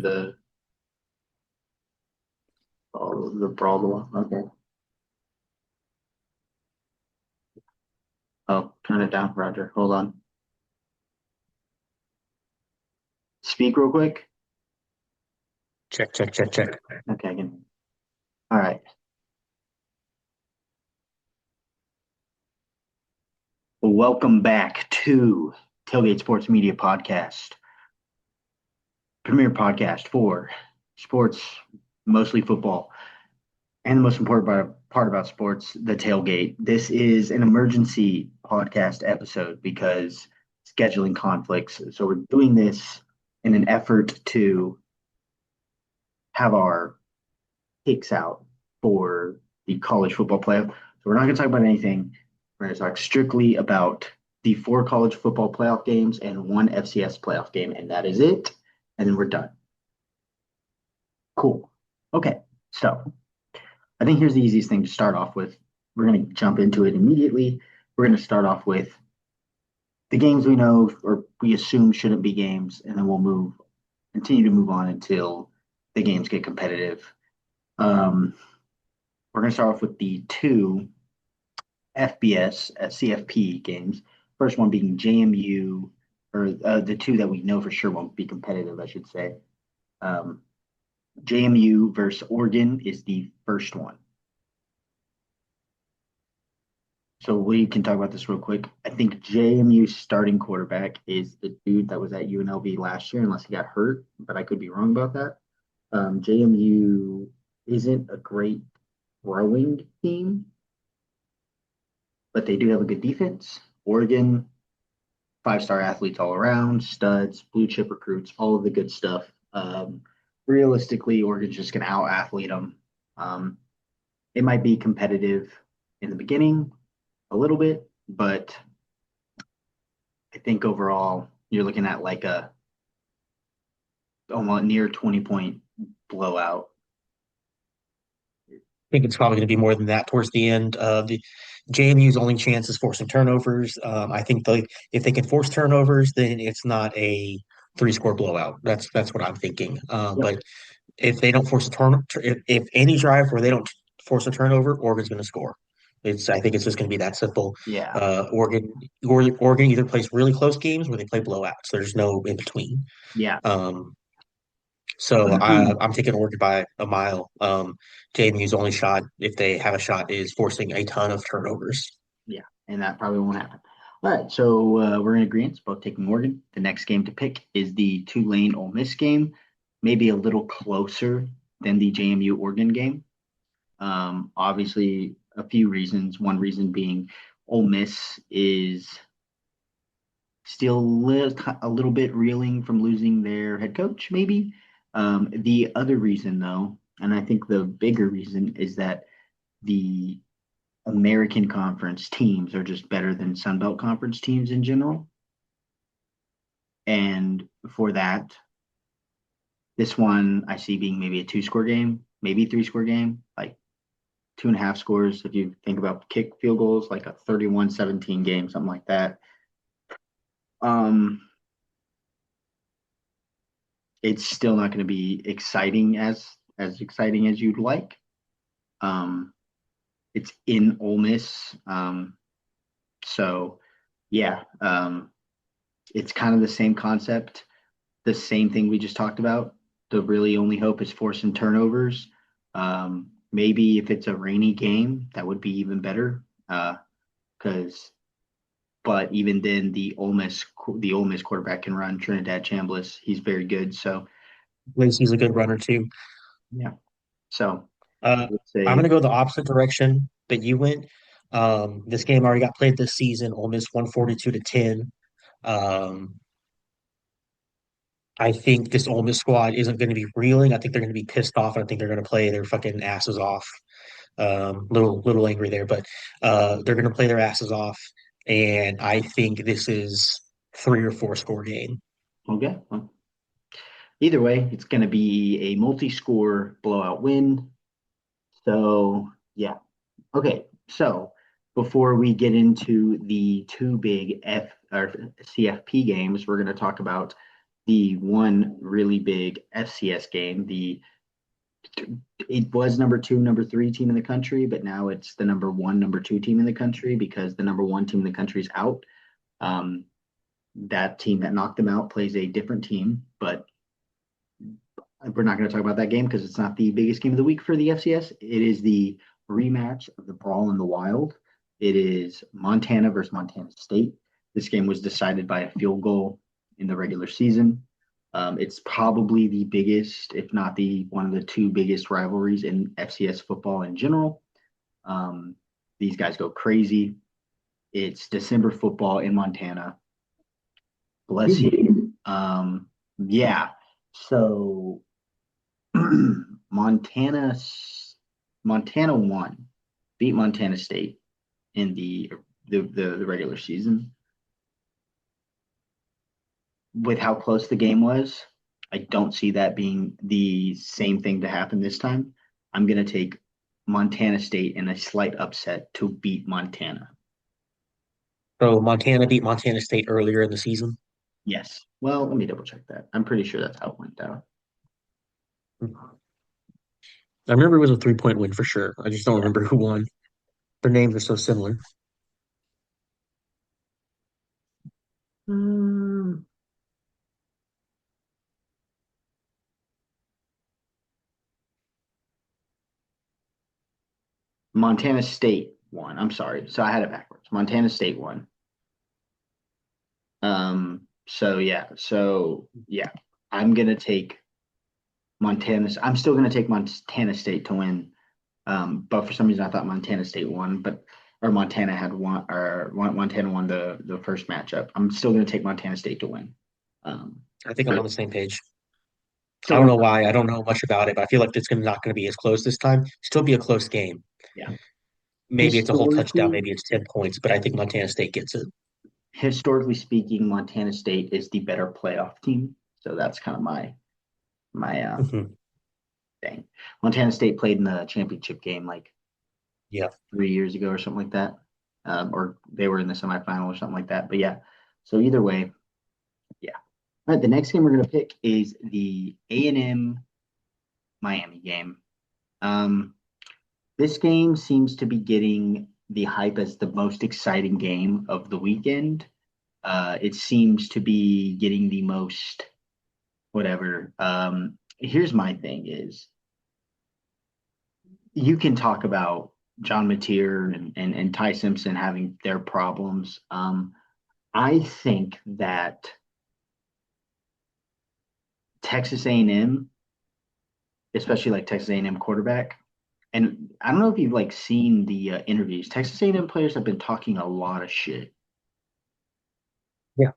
the the brawl. Okay. Oh, turn it down, Roger. Hold on. Speak real quick. Check, check, check, check. Okay. All right. Well, welcome back to Tailgate Sports Media Podcast, premier podcast for sports, mostly football, and the most important part about sports, the tailgate. This is an emergency podcast episode because scheduling conflicts. So we're doing this in an effort to have our picks out for the college football playoff. So we're not going to talk about anything. We're going to talk strictly about the four college football playoff games and one FCS playoff game, and that is it. And then we're done. Cool. Okay. So I think here's the easiest thing to start off with. We're going to jump into it immediately. We're going to start off with the games we know or we assume shouldn't be games, and then we'll continue to move on until the games get competitive. Um, we're going to start off with the two FBS CFP games. First one being JMU, or the two that we know for sure won't be competitive, I should say. Um, JMU versus Oregon is the first one. So we can talk about this real quick. I think JMU's starting quarterback is the dude that was at UNLV last year, unless he got hurt, but I could be wrong about that. JMU isn't a great throwing team, but they do have a good defense. Oregon, five-star athletes all around, studs, blue chip recruits, all of the good stuff. Realistically, Oregon's just going to out-athlete them. Um, it might be competitive in the beginning, a little bit, but I think overall you're looking at like a almost near 20-point blowout. I think it's probably going to be more than that towards the end. The JMU's only chance is forcing turnovers. I think if they can force turnovers, then it's not a three-score blowout. That's what I'm thinking. Yep. But if they don't force a if any drive where they don't force a turnover, Oregon's going to score. I think it's just going to be that simple. Yeah. Oregon either plays really close games or they play blowouts. There's no in between. Yeah. Um, So I'm taking Oregon by a mile. JMU's only shot, if they have a shot, is forcing a ton of turnovers. Yeah. And that probably won't happen. All right. So we're in agreement, both taking Oregon. The next game to pick is the Tulane Ole Miss game, maybe a little closer than the JMU Oregon game. Obviously, a few reasons. One reason being Ole Miss is still a little bit reeling from losing their head coach, maybe. The other reason, though, and I think the bigger reason, is that the American Conference teams are just better than Sun Belt Conference teams in general. And for that, this one I see being maybe a two-score game, maybe three-score game, like two and a half scores. If you think about kick field goals, like a 31-17 game, something like that. Um, it's still not going to be exciting as exciting as you'd like. Um, it's in Ole Miss, so yeah, it's kind of the same concept, the same thing we just talked about. The really only hope is forcing turnovers. Maybe if it's a rainy game, that would be even better. Because, but even then, the Ole Miss quarterback can run. Trinidad Chambliss, he's very good. So Lacey's a good runner too. yeah, so I Uh, would I'm going say to go the opposite direction that you went. This game already got played this season. Ole Miss 142-10. Um, I think this Ole Miss squad isn't going to be reeling. I think they're going to be pissed off. And I think they're going to play their fucking asses off. Little angry there, but they're going to play their asses off, and I think this is three or four score game. okay. Well, either way, it's going to be a multi-score blowout win. So yeah. Okay. So before we get into the two big F or CFP games, we're going to talk about the one really big FCS game. It was number two, number three team in the country, but now it's the number one, number two team in the country because the number one team in the country is out. Um, that team that knocked them out plays a different team, but we're not going to talk about that game because it's not the biggest game of the week for the FCS. It is the rematch of the Brawl in the Wild. It is Montana versus Montana State. This game was decided by a field goal in the regular season. It's probably the biggest, if not the one of the two biggest rivalries in FCS football in general. Um, these guys go crazy. It's December football in Montana. Bless you. Yeah. So Montana Montana won, beat Montana State in the regular season. With how close the game was, I don't see that being the same thing to happen this time. I'm going to take Montana State in a slight upset to beat Montana. So Montana beat Montana State earlier in the season. Yes. Well, let me double check that. I'm pretty sure that's how it went down. I remember it was a 3-point win for sure. I just don't Yeah. remember who won. Their names are so similar. Um, Montana State won. I'm sorry. So I had it backwards. Montana State won. So yeah. I'm gonna take Montana. I'm still gonna take Montana State to win. But for some reason I thought Montana State won, but or Montana had won or Montana won the first matchup. I'm still gonna take Montana State to win. I think I'm For on the same page. I still don't gonna know why. I don't know much about it, but I feel like it's not going to be as close this time. Still be a close game. yeah. Maybe it's a whole touchdown. Historically, Maybe it's 10 points, but I think Montana State gets it. historically speaking, Montana State is the better playoff team. So that's kind of my Hmm. thing. Montana State played in the championship game like Yeah. 3 years ago or something like that. Or they were in the semifinal or something like that. But yeah, so either way, yeah. All right, the next game we're gonna pick is the A&M Miami game. Um, this game seems to be getting the hype as the most exciting game of the weekend. It seems to be getting the most whatever. Here's my thing is you can talk about John Mateer and Ty Simpson having their problems. I think that Texas A&M, especially like Texas A&M quarterback, and I don't know if you've like seen the interviews. Texas A&M players have been talking a lot of shit. Yeah.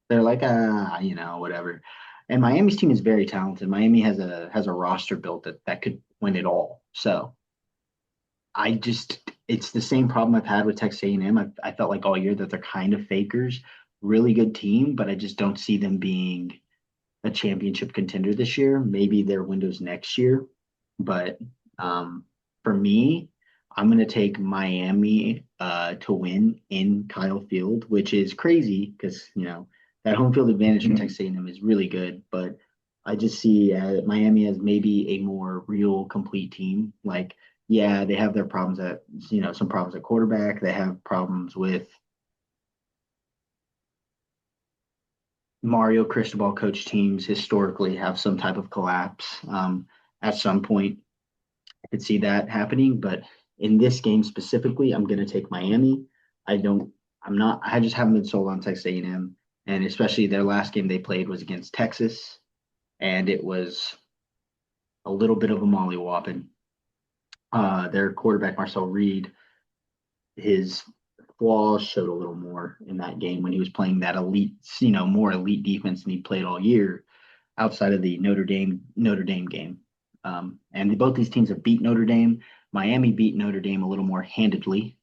They're like, whatever. And Miami's team is very talented. Miami has a roster built that could win it all. So it's the same problem I've had with Texas A&M. I felt like all year that they're kind of fakers, really good team, but I just don't see them being a championship contender this year. Maybe their windows next year, but um, for me, I'm going to take Miami to win in Kyle Field, which is crazy because that home field advantage for Texas A&M is really good. But I just see Miami as maybe a more real, complete team. Like, yeah, they have their problems at some problems at quarterback. They have problems with Mario Cristobal coach teams historically have some type of collapse at some point. I could see that happening, but in this game specifically, I'm going to take Miami. I don't. I'm not. I just haven't been sold on Texas A&M, and especially their last game they played was against Texas, and it was a little bit of a mollywhopping. Their quarterback Marcel Reed, his flaws showed a little more in that game when he was playing that elite, more elite defense than he played all year outside of the Notre Dame game. And both these teams have beat Notre Dame. Miami beat Notre Dame a little more handedly.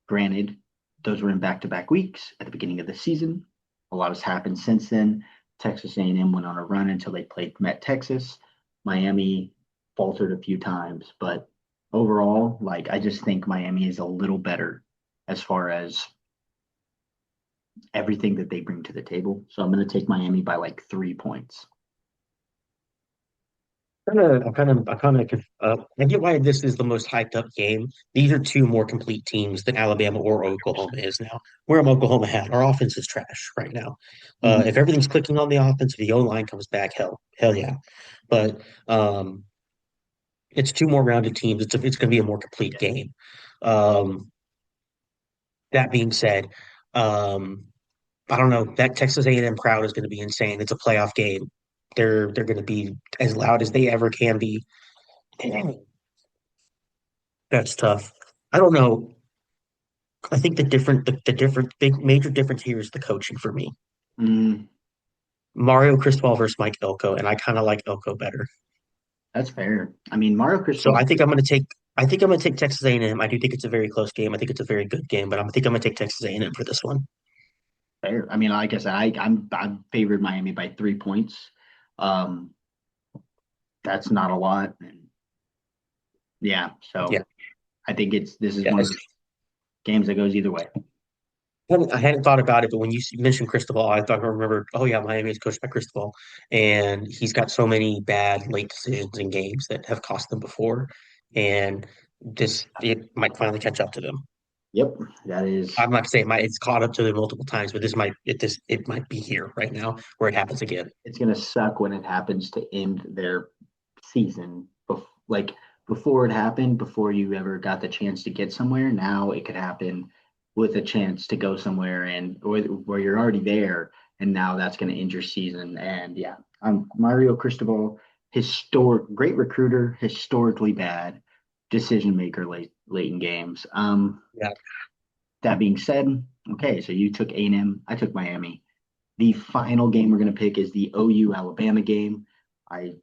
Granted, those were in back-to-back weeks at the beginning of the season. A lot has happened since then. Texas A&M went on a run until they met Texas. Miami faltered a few times, but overall, like I just think Miami is a little better as far as everything that they bring to the table. So I'm going to take Miami by like 3 points. I get why this is the most hyped up game. These are two more complete teams than Alabama or Oklahoma is now. Where Oklahoma had, our offense is trash right now. Mhm. If everything's clicking on the offense, if the O line comes back, hell yeah. But it's two more rounded teams. It's going to be a more complete game. Um, that being said, um, I don't know. That Texas A&M crowd is going to be insane. It's a playoff game. They're going to be as loud as they ever can be. That's tough. I don't know. I think the different big major difference here is the coaching for me. Mm, Mario Cristobal versus Mike Elko, and I kind of like Elko better. that's fair. I mean, Mario So Cristobal, I think I'm gonna take Texas A&M. I do think it's a very close game. I think it's a very good game, but I think I'm gonna take Texas A&M for this one. fair. I mean, like I said, I'm favored Miami by 3 points. Um, that's not a lot. And yeah, Yeah, so I think this is yeah. one of those games that goes either way. I hadn't thought about it, but when you mentioned Cristobal, I remembered. Oh yeah, Miami is coached by Cristobal, and he's got so many bad late decisions in games that have cost them before, and this it might finally catch up to them. Yep, that is. I'm not saying it's caught up to them multiple times, but it might be here right now where it happens again. It's gonna suck when it happens to end their season. Like before it happened, before you ever got the chance to get somewhere. Now it could happen with a chance to go somewhere and or where you're already there, and now that's gonna end your season. And yeah, Mario Cristobal, great recruiter, historically bad decision maker late in games. Yeah, That being said, okay, so you took A&M, I took Miami. The final game we're going to pick is the OU Alabama game. I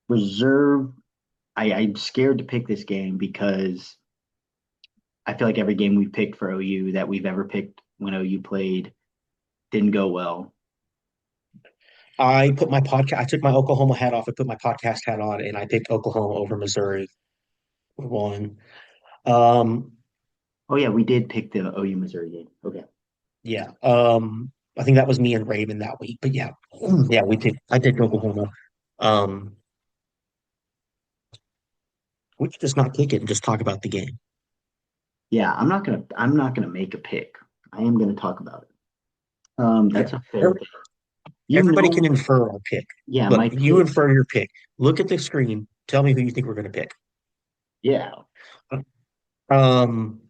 reserve. I'm scared to pick this game because I feel like every game we've picked for OU that we've ever picked when OU played didn't go well. I took my Oklahoma hat off. I put my podcast hat on, and I picked Oklahoma over Missouri. One. Um, Oh yeah, we did pick the OU Missouri game. Okay. yeah. I think that was me and Raven that week. But yeah, yeah, I picked Oklahoma. Um, we could just not pick it and just talk about the game. Yeah, I'm not gonna make a pick. I am gonna talk about it. Yeah. That's a fair thing. You Everybody know, can infer our pick. yeah, Look, my you pick. infer your pick. Look at the screen. Tell me who you think we're going to pick. Yeah, Um,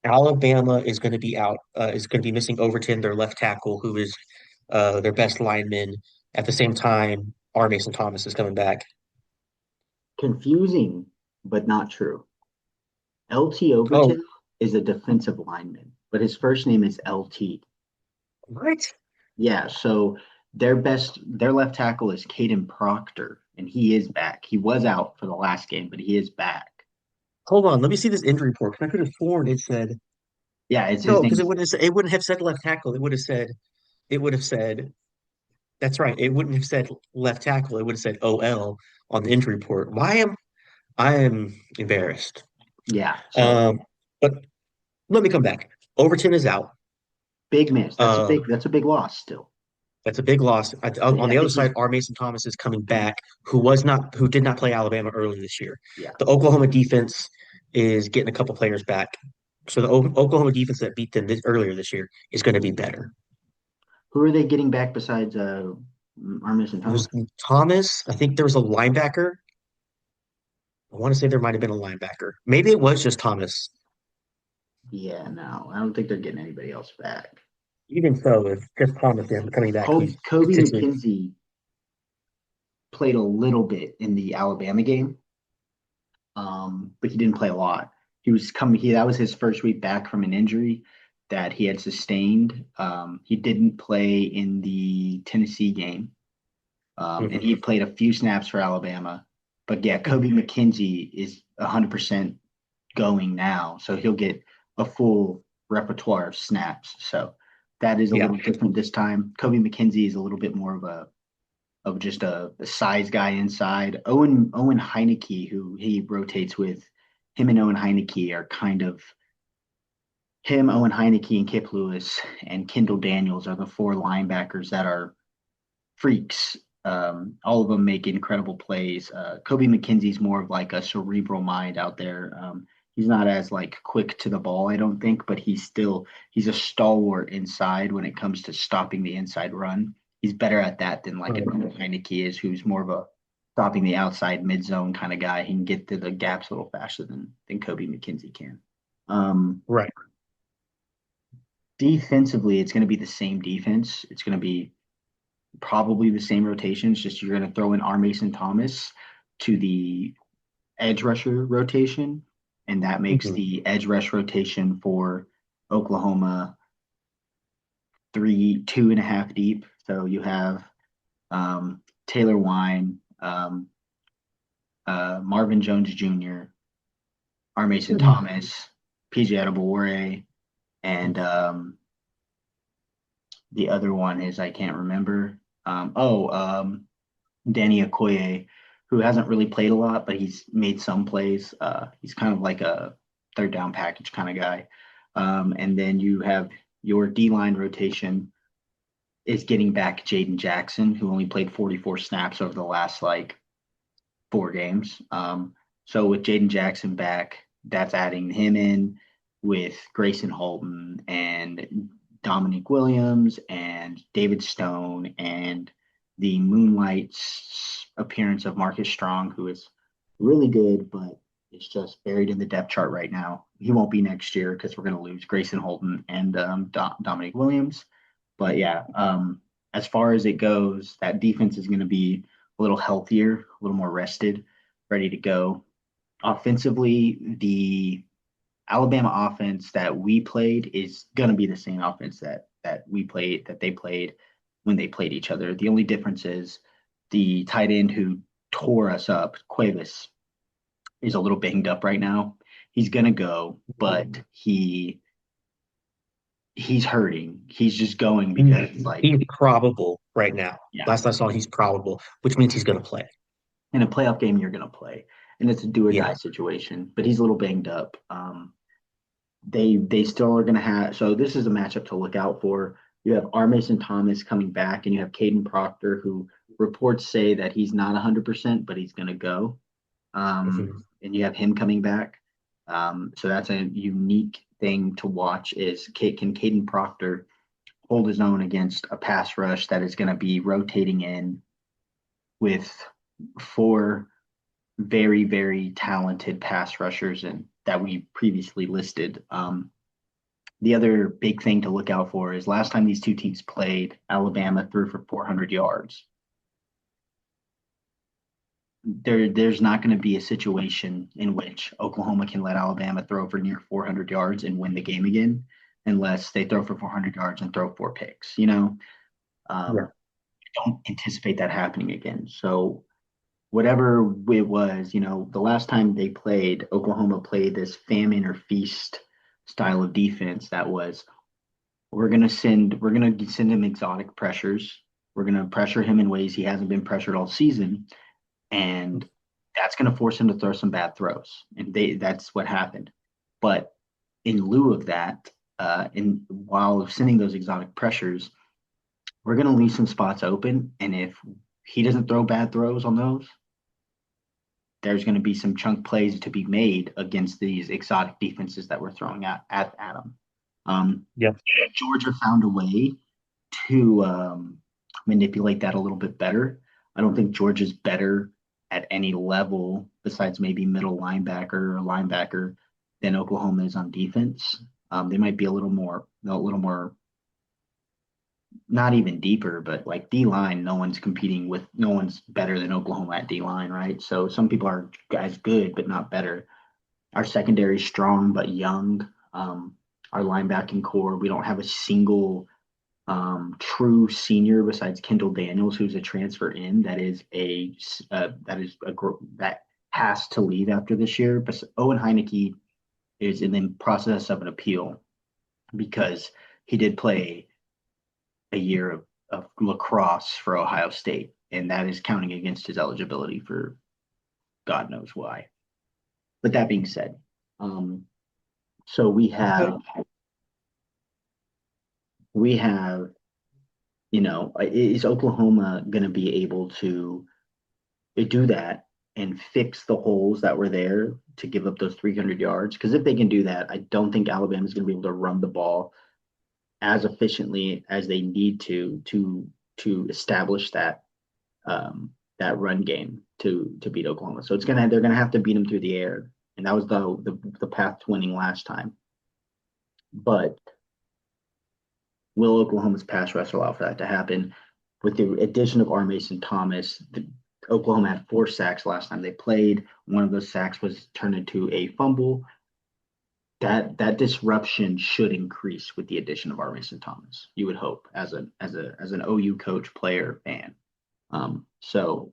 Alabama is going to be out. Is going to be missing Overton, their left tackle, who is their best lineman. At the same time, R. Mason Thomas is coming back. confusing, but not true. LT Oh, Overton is a defensive lineman, but his first name is LT. what? Yeah, so their left tackle is Caden Proctor, and he is back. He was out for the last game, but he is back. Hold on. Let me see this injury report. 'Cause I could have sworn it said Yeah, it's his no, because name's it wouldn't have said left tackle. It would have said that's right. It wouldn't have said left tackle. It would have said OL on the injury report. I am embarrassed. yeah. So Um, but let me come back. Overton is out. big miss. Uh, That's a big loss still. that's a big loss. On I the other think he's side, R. Mason Thomas is coming back, who did not play Alabama early this year. yeah. The Oklahoma defense is getting a couple players back. So the Oklahoma defense that beat them earlier this year is going to be better. Who are they getting back besides Armis and It was Thomas? Thomas. I think there was a linebacker. I want to say there might have been a linebacker. Maybe it was just Thomas. Yeah, no, I don't think they're getting anybody else back. Even so, if just Thomas is coming back, who's Kobe potentially McKenzie played a little bit in the Alabama game, but he didn't play a lot. That was his first week back from an injury that he had sustained. He didn't play in the Tennessee game, and he Mhm. played a few snaps for Alabama. But yeah, Kobe McKenzie is 100% going now, so he'll get a full repertoire of snaps. So that is a Yeah, little different this time. Kobe McKenzie is a little bit more of just a size guy inside. Owen Heineke, who he rotates with, him and Owen Heineke are kind of him, Owen Heineke, and Kip Lewis and Kendall Daniels are the four linebackers that are freaks. All of them make incredible plays. Kobe McKenzie's more of like a cerebral mind out there. He's not as like quick to the ball, I don't think, but he's a stalwart inside when it comes to stopping the inside run. He's better at that than like a Right. Heineke is, who's more of a stopping the outside mid zone kind of guy. He can get to the gaps a little faster than Kobe McKenzie can. Um, Right. Defensively, it's going to be the same defense. It's going to be probably the same rotations, just you're going to throw in R. Mason Thomas to the edge rusher rotation, and that makes Mhm. the edge rush rotation for Oklahoma three, 2.5 deep. So you have Taylor Wine, Marvin Jones Jr., R. Mason Thomas, PJ Adebawore, and the other one is I can't remember. Danny Okoye, who hasn't really played a lot, but he's made some plays. He's kind of like a third down package kind of guy. And then you have your D line rotation is getting back Jaden Jackson, who only played 44 snaps over the last like 4 games. So with Jaden Jackson back, that's adding him in with Grayson Holton and Dominic Williams and David Stone and the Moonlight appearance of Marcus Strong, who is really good, but is just buried in the depth chart right now. He won't be next year because we're going to lose Grayson Holton and Dominic Williams. But yeah, as far as it goes, that defense is going to be a little healthier, a little more rested, ready to go. Offensively, the Alabama offense that we played is going to be the same offense that they played when they played each other. The only difference is the tight end who tore us up, Cuevas, is a little banged up right now. He's going to go, but he's hurting. He's just going because like, He's probable right now. yeah, Last I saw, he's probable, which means he's going to play. in a playoff game you're going to play, and it's a do or Yeah. die situation. But he's a little banged up. They still are going to have. So this is a matchup to look out for. You have R. Mason Thomas coming back, and you have Caden Proctor, who reports say that he's not 100%, but he's going to go. Mhm. And you have him coming back. So that's a unique thing to watch. Is can Caden Proctor hold his own against a pass rush that is going to be rotating in with four very, very talented pass rushers and that we previously listed. The other big thing to look out for is last time these two teams played, Alabama threw for 400 yards. There's not going to be a situation in which Oklahoma can let Alabama throw for near 400 yards and win the game again, unless they throw for 400 yards and throw 4 picks. Yeah. Um, don't anticipate that happening again. So whatever it was, the last time they played, Oklahoma played this famine or feast style of defense that was we're gonna send him exotic pressures. We're gonna pressure him in ways he hasn't been pressured all season, and that's gonna force him to throw some bad throws. And that's what happened. But in lieu of that, in while sending those exotic pressures, we're gonna leave some spots open. And if he doesn't throw bad throws on those, there's going to be some chunk plays to be made against these exotic defenses that we're throwing at Adam. Um, Yeah. Georgia found a way to manipulate that a little bit better. I don't think Georgia's better at any level besides maybe middle linebacker or linebacker than Oklahoma is on defense. They might be a little more not even deeper, but like D line, no one's better than Oklahoma at D line, right? So some people are as good, but not better. Our secondary is strong, but young. Our linebacking core, we don't have a single true senior besides Kendall Daniels, who's a transfer in that has to leave after this year. But Owen Heineke is in the process of an appeal because he did play a year of lacrosse for Ohio State, and that is counting against his eligibility for God knows why. But that being said, so we Okay. have we have, is Oklahoma going to be able to do that and fix the holes that were there to give up those 300 yards? Because if they can do that, I don't think Alabama's going to be able to run the ball as efficiently as they need to establish that run game to beat Oklahoma. So they're gonna have to beat them through the air, and that was the path to winning last time. But will Oklahoma's pass rush allow for that to happen? With the addition of R. Mason Thomas, Oklahoma had 4 sacks last time they played. One of those sacks was turned into a fumble. That disruption should increase with the addition of R. Mason Thomas. You would hope as an OU coach, player, fan. So,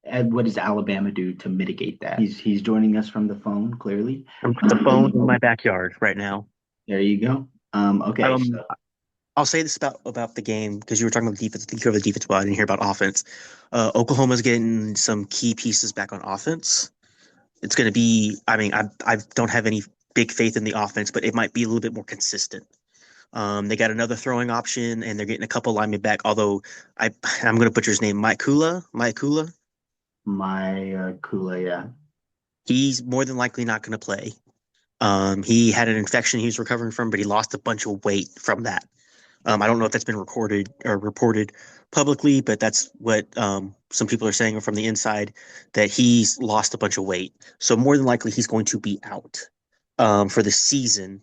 Ed, what does Alabama do to mitigate that? He's joining us from the phone, clearly. I'm on the phone in my backyard right now. There you go. Okay, Um, so I'll say this about the game because you were talking about defense. I think you covered the defense well. I didn't hear about offense. Oklahoma's getting some key pieces back on offense. It's going to be. I mean, I don't have any big faith in the offense, but it might be a little bit more consistent. They got another throwing option, and they're getting a couple linemen back. Although I'm going to butcher his name, Mike Kula. my Kool-Aid, yeah. He's more than likely not going to play. He had an infection he was recovering from, but he lost a bunch of weight from that. I don't know if that's been recorded or reported publicly, but that's what some people are saying from the inside that he's lost a bunch of weight. So more than likely he's going to be out for the season,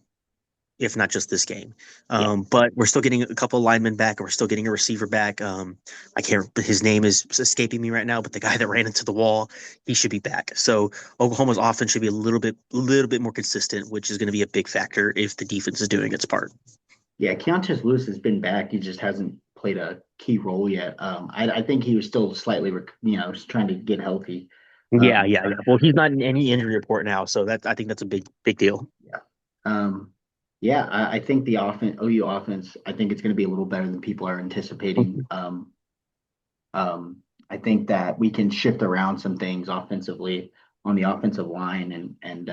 if not just this game. Yeah. But we're still getting a couple of linemen back, and we're still getting a receiver back. I can't. His name is escaping me right now, but the guy that ran into the wall, he should be back. So Oklahoma's offense should be a little bit more consistent, which is going to be a big factor if the defense is doing its part. Yeah, Keontae Lewis has been back. He just hasn't played a key role yet. I think he was still slightly, just trying to get healthy. Yeah. Well, he's not in any injury report now, so that I think that's a big deal. Yeah. Um, yeah, I think the OU offense, I think it's going to be a little better than people are anticipating. I think that we can shift around some things offensively on the offensive line, and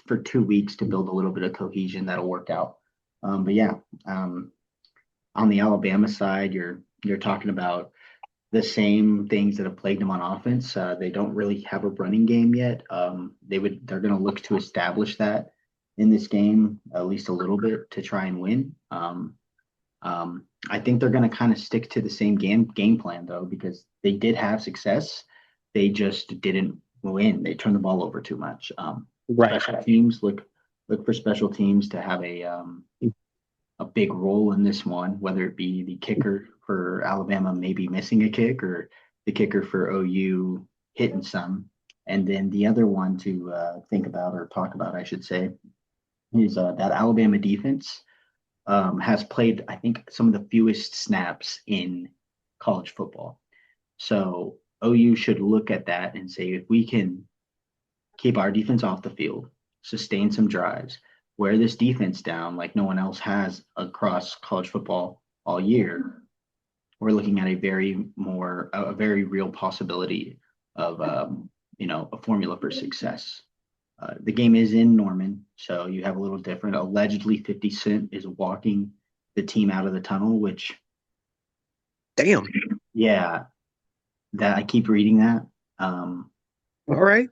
for 2 weeks to build a little bit of cohesion that'll work out. But yeah, um, on the Alabama side, you're talking about the same things that have plagued them on offense. They don't really have a running game yet. They're going to look to establish that in this game at least a little bit to try and win. I think they're going to kind of stick to the same game plan though, because they did have success. They just didn't win. They turned the ball over too much. Right. Special teams look for special teams to have a big role in this one, whether it be the kicker for Alabama maybe missing a kick or the kicker for OU hitting some. And then the other one to think about or talk about, I should say, is that Alabama defense has played, I think, some of the fewest snaps in college football. So OU should look at that and say, if we can keep our defense off the field, sustain some drives, wear this defense down like no one else has across college football all year, we're looking at a very real possibility of a formula for success. The game is in Norman, so you have a little different. Allegedly, 50 Cent is walking the team out of the tunnel, which, Damn. yeah, that I keep reading that. Um, All right.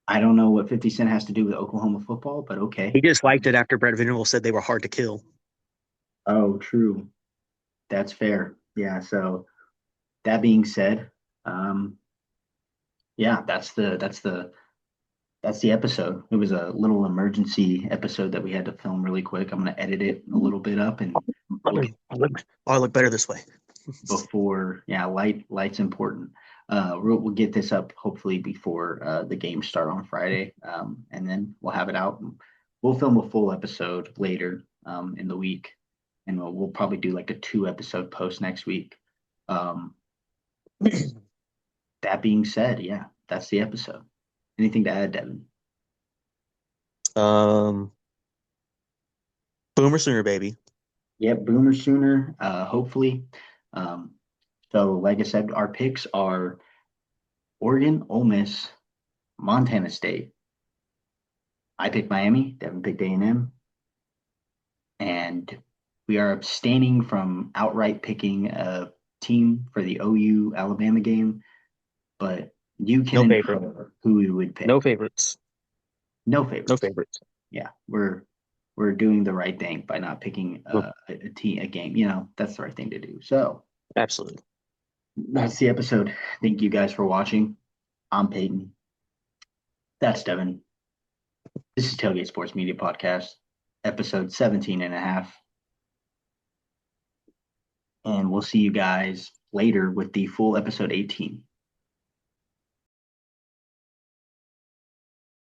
I don't know what 50 Cent has to do with Oklahoma football, but okay. He just liked it after Brett Venables said they were hard to kill. Oh, true. That's fair. Yeah. So that being said, um, yeah, that's the episode. It was a little emergency episode that we had to film really quick. I'm gonna edit it a little bit up, and we'll get I look better this way. before. Yeah, light's important. We'll get this up hopefully before the games start on Friday, and then we'll have it out. We'll film a full episode later in the week, and we'll probably do like a 2 episode post next week. Um, that being said, yeah, that's the episode. Anything to add, Devin? Um, Boomer Sooner, baby. Yep, Boomer sooner, hopefully. Um, so, like I said, our picks are Oregon, Ole Miss, Montana State. I picked Miami. Devin picked A&M, and We are abstaining from outright picking a team for the OU Alabama game, but you can No favorite. infer who we would No pick. favorites. No No favorites. favorites. Yeah, we're doing the right thing by not picking Well, a game. That's the right thing to do. So absolutely. that's the episode. Thank you guys for watching. I'm Peyton. That's Devin. This is Tailgate Sports Media Podcast, episode 17 and a half. And we'll see you guys later with the full episode 18.